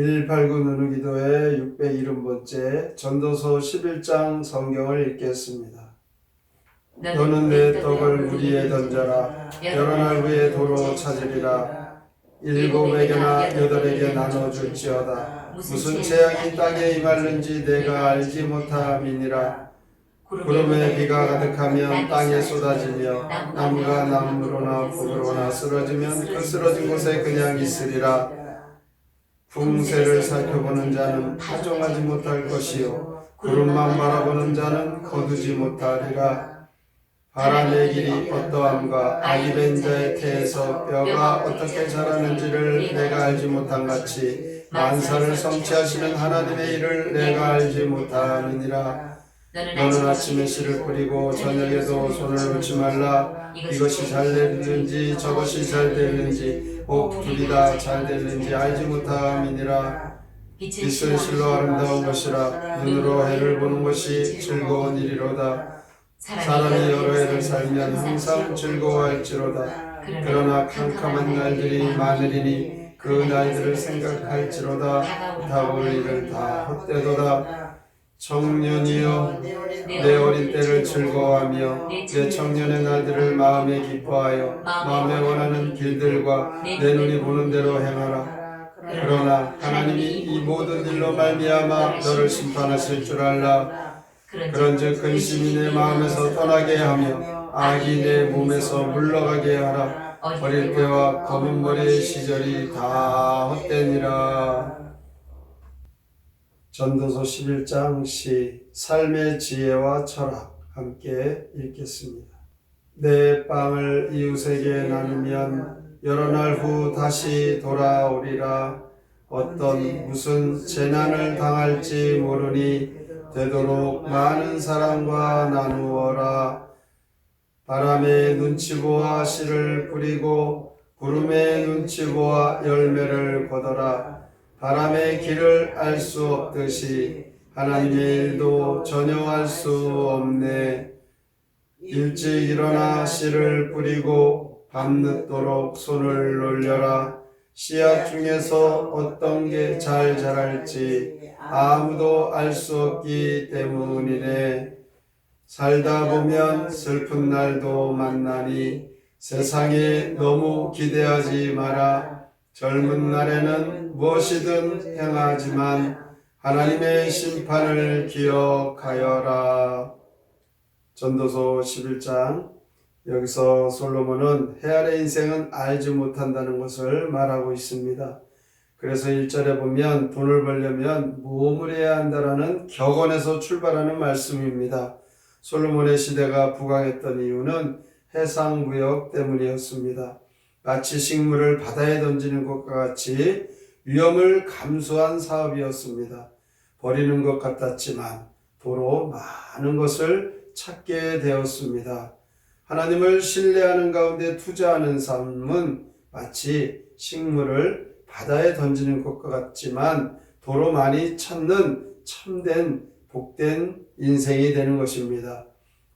189 누누기도의 670번째 전도서 11장 성경을 읽겠습니다. 너는 내 떡을 물 위에 던져라. 여러 날 후에 도로 찾으리라. 7에게나 8에게 나눠줄지어다. 무슨 재앙이 땅에 임할는지 내가 알지 못함이니라. 구름에 비가 가득하면 땅에 쏟아지며 나무가 나무로나 북으로나 쓰러지면 그 쓰러진 곳에 그냥 있으리라. 풍세를 살펴보는 자는 파종하지 못할 것이요 구름만 바라보는 자는 거두지 못하리라. 바람의 길이 어떠함과 아기 된 자의 태에서 뼈가 어떻게 자라는지를 내가 알지 못한 같이 만사를 성취하시는 하나님의 일을 내가 알지 못하느니라. 너는 아침에 씨를 뿌리고 저녁에도 손을 놓지 말라. 이것이 잘 되는지 저것이 잘 되는지 혹 둘이 다 잘 되는지 알지 못함이니라. 빛은 실로 아름다운 것이라. 눈으로 해를 보는 것이 즐거운 일이로다. 사람이 여러 해를 살면 항상 즐거워할지로다. 그러나 캄캄한 날들이 많으리니 그 날들을 생각할지로다. 다가올 일은 다 헛되도다. 청년이여 내 어린 때를 즐거워하며 내 청년의 날들을 마음에 기뻐하여 마음에 원하는 길들과 내 눈이 보는 대로 행하라. 그러나 하나님이 이 모든 일로 말미암아 너를 심판하실 줄 알라. 그런즉 근심이 내 마음에서 떠나게 하며 악이 내 몸에서 물러가게 하라. 어릴 때와 검은 머리의 시절이 다 헛되니라. 전도서 11장 시 삶의 지혜와 철학 함께 읽겠습니다. 내 빵을 이웃에게 나누면 여러 날 후 다시 돌아오리라. 어떤 무슨 재난을 당할지 모르니 되도록 많은 사람과 나누어라. 바람에 눈치 보아 씨를 뿌리고 구름에 눈치 보아 열매를 거둬라. 바람의 길을 알 수 없듯이 하나님의 일도 전혀 알 수 없네. 일찍 일어나 씨를 뿌리고 밤늦도록 손을 놀려라. 씨앗 중에서 어떤 게 잘 자랄지 아무도 알 수 없기 때문이네. 살다 보면 슬픈 날도 만나니 세상에 너무 기대하지 마라. 젊은 날에는 무엇이든 행하지만 하나님의 심판을 기억하여라. 전도서 11장 여기서 솔로몬은 헤아려 인생은 알지 못한다는 것을 말하고 있습니다. 그래서 1절에 보면 돈을 벌려면 모험을 해야 한다라는 격언에서 출발하는 말씀입니다. 솔로몬의 시대가 부강했던 이유는 해상무역 때문이었습니다. 마치 식물을 바다에 던지는 것과 같이 위험을 감수한 사업이었습니다. 버리는 것 같았지만 도로 많은 것을 찾게 되었습니다. 하나님을 신뢰하는 가운데 투자하는 삶은 마치 식물을 바다에 던지는 것과 같지만 도로 많이 찾는 참된 복된 인생이 되는 것입니다.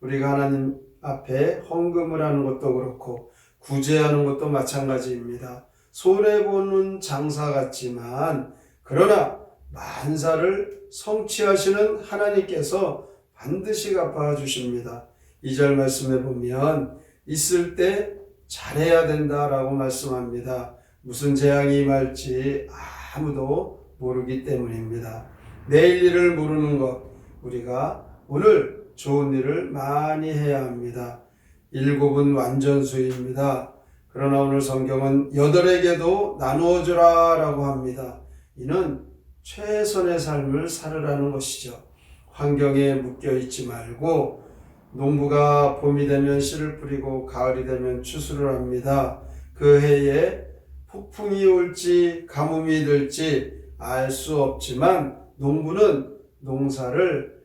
우리가 하나님 앞에 헌금을 하는 것도 그렇고 구제하는 것도 마찬가지입니다. 손해보는 장사 같지만 그러나 만사를 성취하시는 하나님께서 반드시 갚아주십니다. 2절 말씀에 보면 있을 때 잘해야 된다라고 말씀합니다. 무슨 재앙이 임할지 아무도 모르기 때문입니다. 내일 일을 모르는 것, 우리가 오늘 좋은 일을 많이 해야 합니다. 7은 완전수입니다. 그러나 오늘 성경은 8에게도 나누어 주라 라고 합니다. 이는 최선의 삶을 살으라는 것이죠. 환경에 묶여 있지 말고 농부가 봄이 되면 씨를 뿌리고 가을이 되면 추수를 합니다. 그 해에 폭풍이 올지 가뭄이 들지 알 수 없지만 농부는 농사를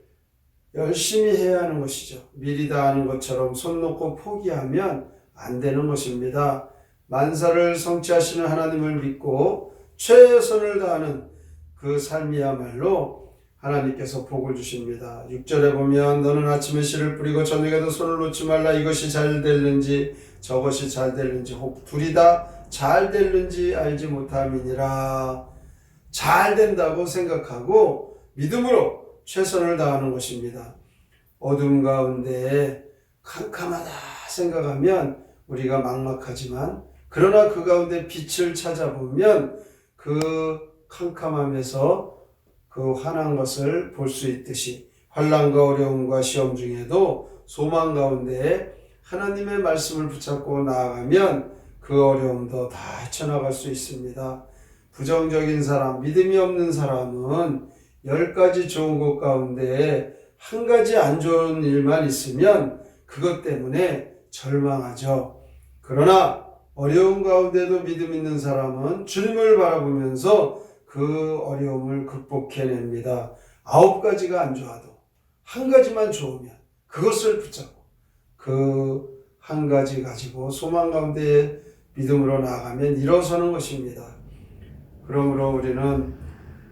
열심히 해야 하는 것이죠. 미리 다 하는 것처럼 손 놓고 포기하면 안 되는 것입니다. 만사를 성취하시는 하나님을 믿고 최선을 다하는 그 삶이야말로 하나님께서 복을 주십니다. 6절에 보면 너는 아침에 씨를 뿌리고 저녁에도 손을 놓지 말라. 이것이 잘 될는지 저것이 잘 될는지 혹 둘이 다 잘 될는지 알지 못함이니라. 잘 된다고 생각하고 믿음으로 최선을 다하는 것입니다. 어둠 가운데 캄캄하다 생각하면 우리가 막막하지만 그러나 그 가운데 빛을 찾아보면 그 캄캄함에서 그 환한 것을 볼 수 있듯이 환난과 어려움과 시험 중에도 소망 가운데 하나님의 말씀을 붙잡고 나아가면 그 어려움도 다 헤쳐나갈 수 있습니다. 부정적인 사람, 믿음이 없는 사람은 10가지 좋은 것 가운데 한 가지 안 좋은 일만 있으면 그것 때문에 절망하죠. 그러나 어려움 가운데도 믿음 있는 사람은 주님을 바라보면서 그 어려움을 극복해냅니다. 9가지가 안 좋아도 한 가지만 좋으면 그것을 붙잡고 그 한 가지 가지고 소망 가운데 믿음으로 나아가면 일어서는 것입니다. 그러므로 우리는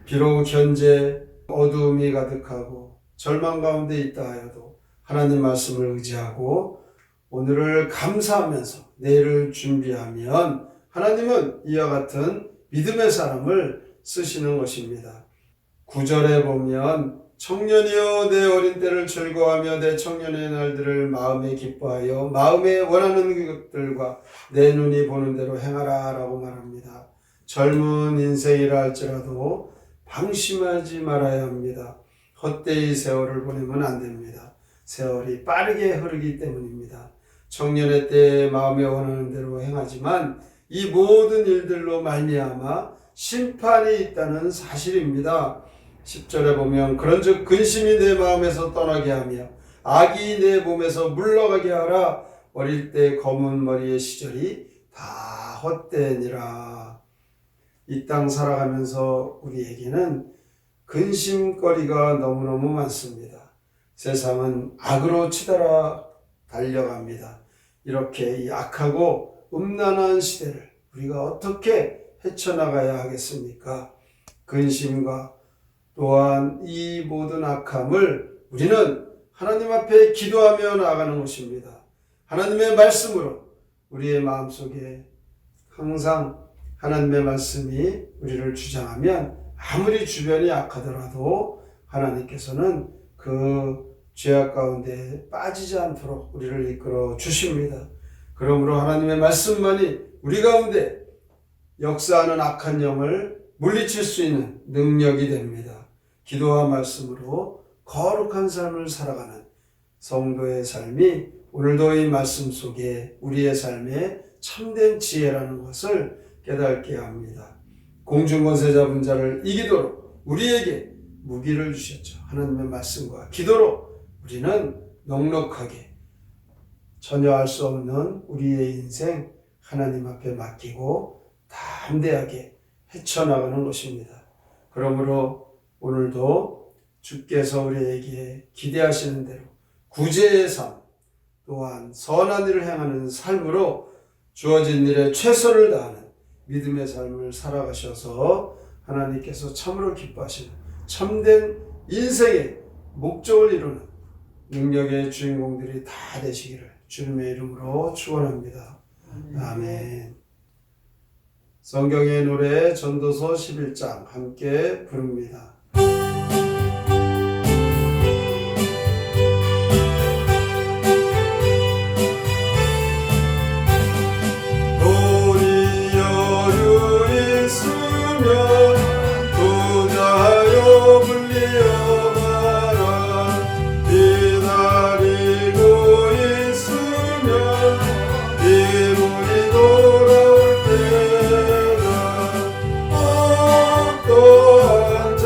비록 현재 어두움이 가득하고 절망 가운데 있다 하여도 하나님 말씀을 의지하고 오늘을 감사하면서 내일을 준비하면 하나님은 이와 같은 믿음의 사람을 쓰시는 것입니다. 9절에 보면 청년이여 내 어린 때를 즐거워하며 내 청년의 날들을 마음에 기뻐하여 마음에 원하는 것들과 내 눈이 보는 대로 행하라 라고 말합니다. 젊은 인생이라 할지라도 방심하지 말아야 합니다. 헛되이 세월을 보내면 안 됩니다. 세월이 빠르게 흐르기 때문입니다. 청년의 때에 마음에 원하는 대로 행하지만 이 모든 일들로 말미암아 심판이 있다는 사실입니다. 10절에 보면 그런즉 근심이 내 마음에서 떠나게 하며 악이 내 몸에서 물러가게 하라. 어릴 때 검은 머리의 시절이 다 헛되니라. 이 땅 살아가면서 우리에게는 근심거리가 너무너무 많습니다. 세상은 악으로 치달아 달려갑니다. 이렇게 이 악하고 음란한 시대를 우리가 어떻게 헤쳐나가야 하겠습니까? 근심과 또한 이 모든 악함을 우리는 하나님 앞에 기도하며 나아가는 것입니다. 하나님의 말씀으로 우리의 마음속에 항상 하나님의 말씀이 우리를 주장하면 아무리 주변이 악하더라도 하나님께서는 그 죄악 가운데 빠지지 않도록 우리를 이끌어 주십니다. 그러므로 하나님의 말씀만이 우리 가운데 역사하는 악한 영을 물리칠 수 있는 능력이 됩니다. 기도와 말씀으로 거룩한 삶을 살아가는 성도의 삶이 오늘도 이 말씀 속에 우리의 삶에 참된 지혜라는 것을 깨닫게 합니다. 공중권세 잡은 자를 이기도록 우리에게 무기를 주셨죠. 하나님의 말씀과 기도로 우리는 넉넉하게 전혀 알 수 없는 우리의 인생 하나님 앞에 맡기고 담대하게 헤쳐나가는 것입니다. 그러므로 오늘도 주께서 우리에게 기대하시는 대로 구제의 삶 또한 선한 일을 행하는 삶으로 주어진 일에 최선을 다하는 믿음의 삶을 살아가셔서 하나님께서 참으로 기뻐하시는 참된 인생의 목적을 이루는 능력의 주인공들이 다 되시기를 주님의 이름으로 축원합니다. 아멘. 성경의 노래 전도서 11장 함께 부릅니다. 돈이 여유 있으면 부자여 불리어 가라. 기다리고 있으면 기분이 돌아올 때가 어떠한 죄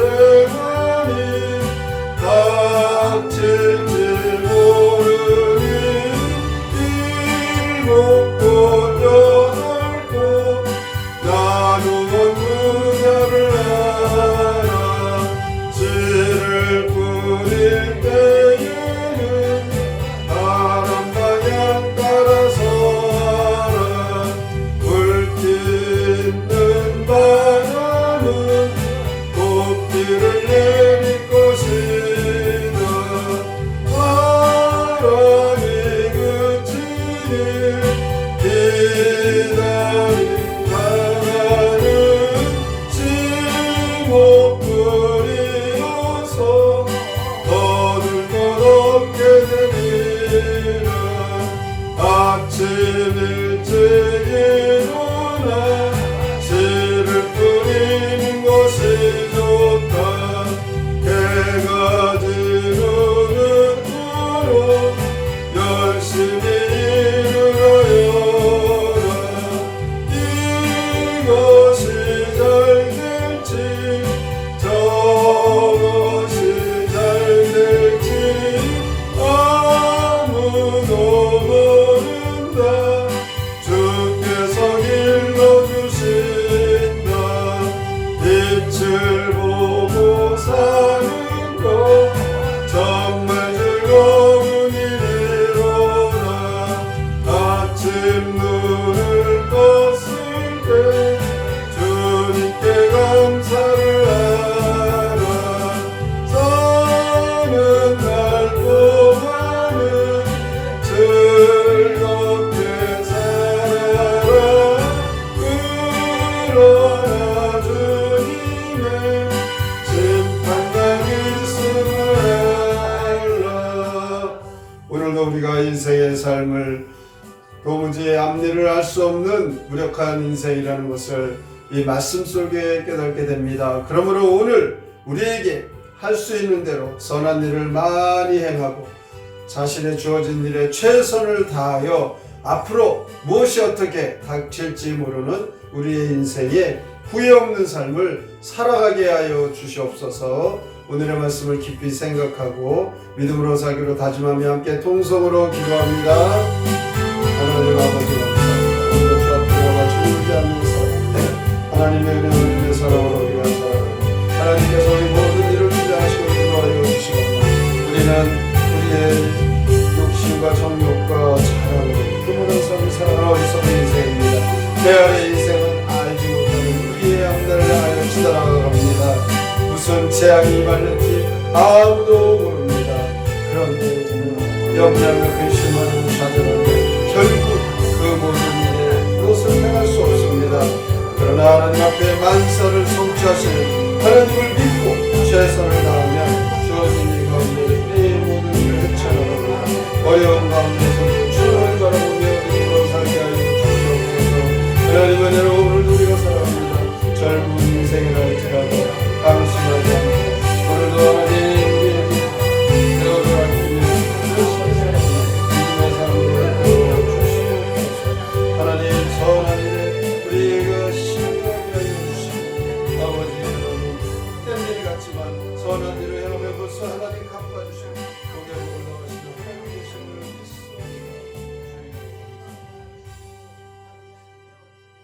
오늘도 우리가 인생의 삶을 도무지 앞일을 알 수 없는 무력한 인생이라는 것을 이 말씀 속에 깨닫게 됩니다. 그러므로 오늘 우리에게 할 수 있는 대로 선한 일을 많이 행하고 자신의 주어진 일에 최선을 다하여 앞으로 무엇이 어떻게 닥칠지 모르는 우리의 인생에 후회 없는 삶을 살아가게 하여 주시옵소서. 오늘의 말씀을 깊이 생각하고 믿음으로 살기로 다짐하며 함께 통성으로 기도합니다. 하나님 아버지 감사합니다. 오늘도 주 앞에 나와 주님께 앉는 하나님의 은혜 하나님의 사랑으로 우리가 살아갑니다. 하나님께서 우리 모든 일을 주장하시고 인도하여 주시고 우리는 우리의 욕심과 정욕과 자랑으로 그물은 삶을 살아가는 어리석은 인생입니다. 내 아래 인생은 알지 못하는 우리의 앞날을 알려 지나갑니다. 무슨 재앙이 임할는지 아무도 모릅니다. 그런데 염려하며 근심하는 자들은 결국 그 모든 일에 그것을 행할 수 없습니다. 그러나 하나님 앞에 만사를 성취하시는 하나님을 믿고 최선을 다하면 주어진 일 가운데 우리의 모든 일을 헤쳐나가고 어려운 가운데서 주님을 바라보며 믿음으로 살게 하여 주시옵소서. 하나님 은혜로 오늘도 우리가 살아갑니다. 젊은 인생이라 할지라도 방심하지 않고 오늘도 하나님 우리에게 되어를 아끼며 열심히 살아가며 믿음의 삶을 되어주시옵소서. 하나님 선한 일에 우리가 신뢰하게 하여 주시고 아버지 여러분 땐 일 같지만 선한 일을 행하며 벌써 하나님 갚아주시옵소서.